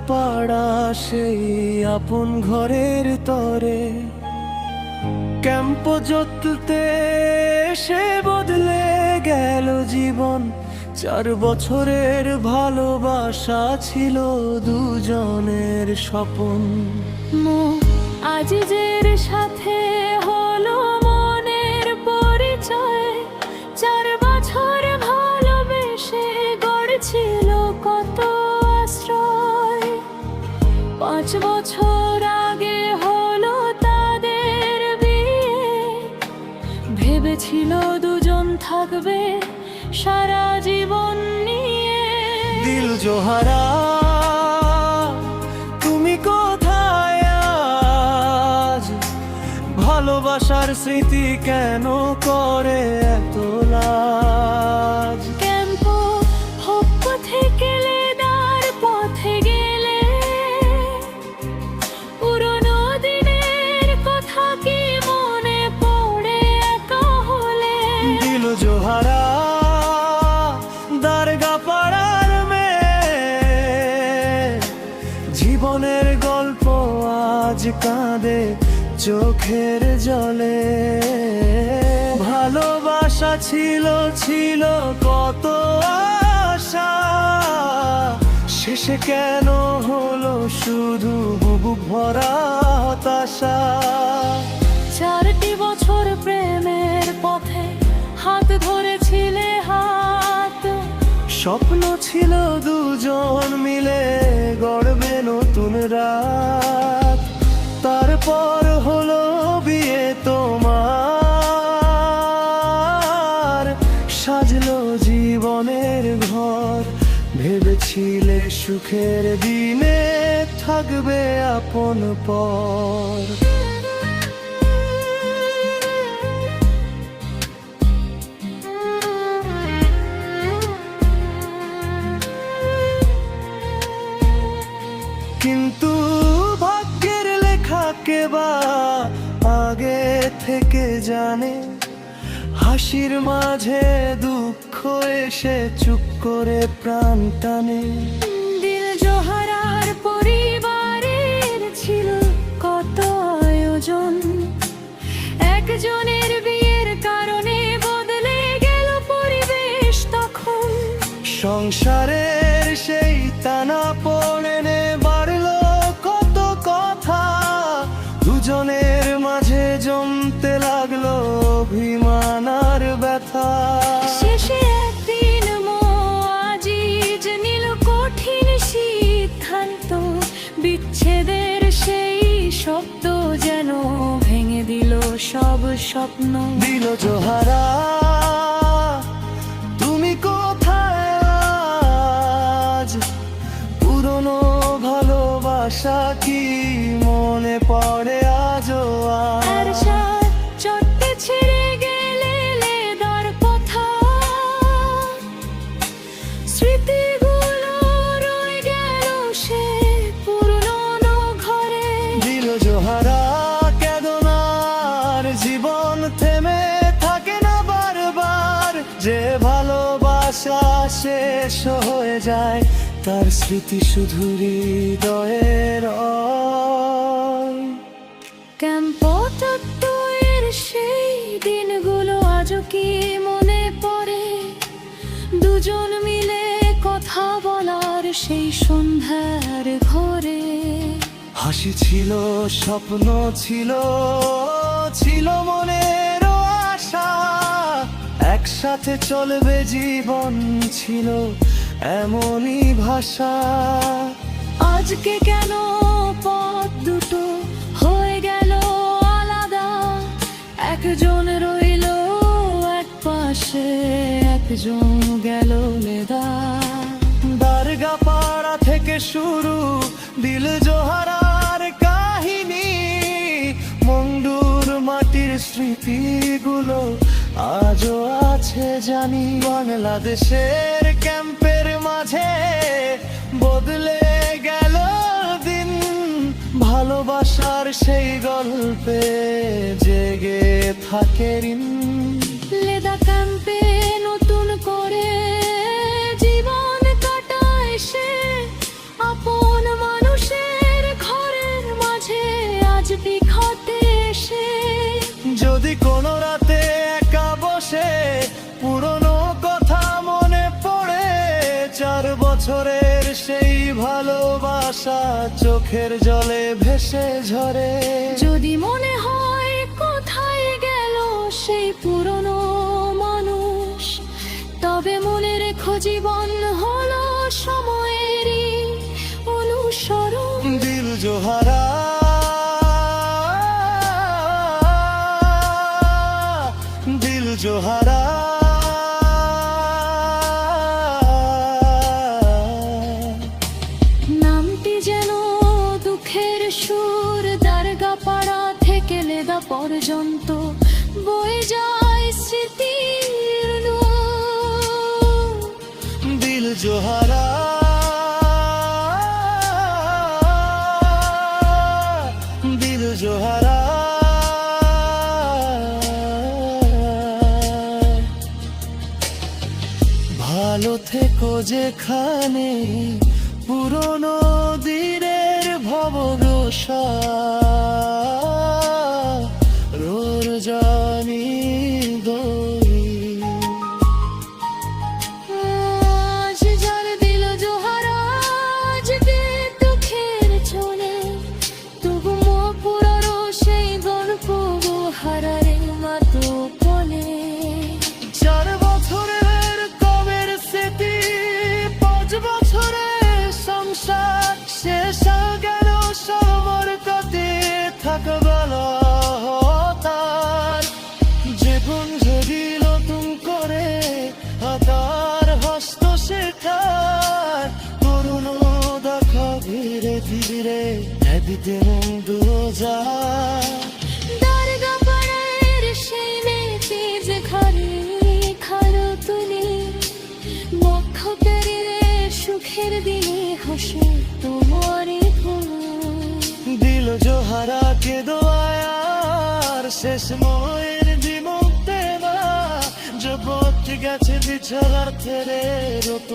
পাড়া সেই আপন ঘরের তরে ক্যাম্প যত্তে সে বদলে গেল জীবন। 4 বছরের ভালোবাসা ছিল দুজনের স্বপন। আজিজের সাথে হলো মনের পরিচয়, 4 বছর ভালোবেসে গড়ছিল কত আশ্রয়। 5 বছর আগে হলো তাদের বিয়ে, ভেবেছিল দুজন থাকবে সারা জীবন নিয়ে। দিল জোহারা তুমি কোথায় আজ? ভালোবাসার স্মৃতি কেন করে এত লাজ? ক্যাম্প হোপ থেকে লেদার পথে গেলে পুরনো দিনের কথা কি মনে পড়ে একা হলে? দিল জোহারা দারগা পাড়ার মেয়ে, জীবনের গল্প আজ কাঁদে চোখের জলে। ভালোবাসা ছিল ছিল কত আশা, শেষে কেন হলো শুধু বুক ভরা হতাশা। 4টি বছর প্রেমের পথে হাত ধরেছিলে হাত, স্বপ্ন ছিল দুজন মিলে গড়বে নতুন রাত। তারপর হলো বিয়ে তোমার, সাজলো জীবনের ঘর। ভেবেছিলে সুখের দিনে থাকবে আপন পর। কিন্তু ভাগ্যের লেখা কে বা আগে থেকে জানে? হাসির মাঝে দুঃখ এসে চুপ করে প্রাণ টানে। দিল জোহারার পরিবারের ছিল কত আয়োজন, একজনের বিয়ের কারণে বদলে গেল পরিবেশ তখন। সংসারের সেই টানা পড়েনে বাড়লো কত কথা, দুজনের মাঝে জমতে লাগলো অভিমান আর ব্যথা। শেষে একদিন আজিজ নিল কঠিন সিদ্ধান্ত, বিচ্ছেদের সেই শব্দ যেন ভেঙে দিল সব স্বপ্ন। দিল জোহারা তুমি কোথায় আজ? পুরনো ভালোবাসা কি মনে পড়ে আজও আর আজ? চট্টে ছেড়ে গেলে লেদার কথা, স্মৃতিগুলো রয়ে গেল সে পুরনো ঘরে। দিল জোহারা কেদনার জীবন থেমে থাকে না বারবার। যে ভালোবাসা শেষ হয়ে যায় তার স্মৃতি শুধু হৃদয়ে রয়। ক্যাম্প চত্বরের সেই দিনগুলো আজও কি মনে পড়ে? দুজন মিলে কথা বলার সেই সন্ধ্যার ঘরে। হাসি ছিল, স্বপ্ন ছিল, ছিল মনের আশা। একসাথে চলবে জীবন, ছিল এমনই ভাষা। আজকে কেন পথ দুটো হয়ে গেল আলাদা? একজন রইল এক পাশে, একজন গেল লেদা। দারগা পাড়া থেকে শুরু দিল জোহারার কাহিনী, মংডুর মাটির স্মৃতিগুলো আজও আছে জানি। বাংলাদেশের ক্যাম্পের মাঝে বদলে গেল দিন, ভালোবাসার সেই গল্পে জেগে থাকে ঋণ। লেদা ক্যাম্পে নতুন করে জীবন কাটায় সে আপন মানুষ। বছরের সেই ভালোবাসা চোখের জলে ভেসে ঝরে। যদি মনে হয় কোথায় গেল সেই পুরনো মানুষ, তবে মনে রেখো জীবন হলো সময়েরই অনুসরণ। দিল জোহারা, দিল জোহারা, নামটি যেন দুঃখের সুর, দারগা পাড়া থেকে লেদা পর্যন্ত বয়ে যায় স্মৃতির নূর। দিল জোহারা, দিল জোহারা। ভালো থেকো যেখানে, পুরনো দিনের ভবরসা রোর জানি দই। আজ যার দিল জোহারা, আজকে দুঃখের চলে, তবু পুরানো সেই গল্প হারারে মাতো বলে। 4 বছরের কবের স্মৃতি, 5 বছরের সংসার শেষ হয়ে গেল সমর কতে থাকবেল তার। জীবন যদি নতুন করে তার হস্ত শেখার, করুণ দেখা ধীরে ধীরে দিতে মন্দ যায়। দারগা পাড়ার সেই মেয়েটি যে ঘরে খালো তুলি, বক্ষ পেরিয়ে সুখের দিনে হাসে তোমারে ভুল। দিল জোহারা কে দোয়ার শেষ মোয়ের দিমুক্তে না, জগৎ গেছে বিছার থেরে রত।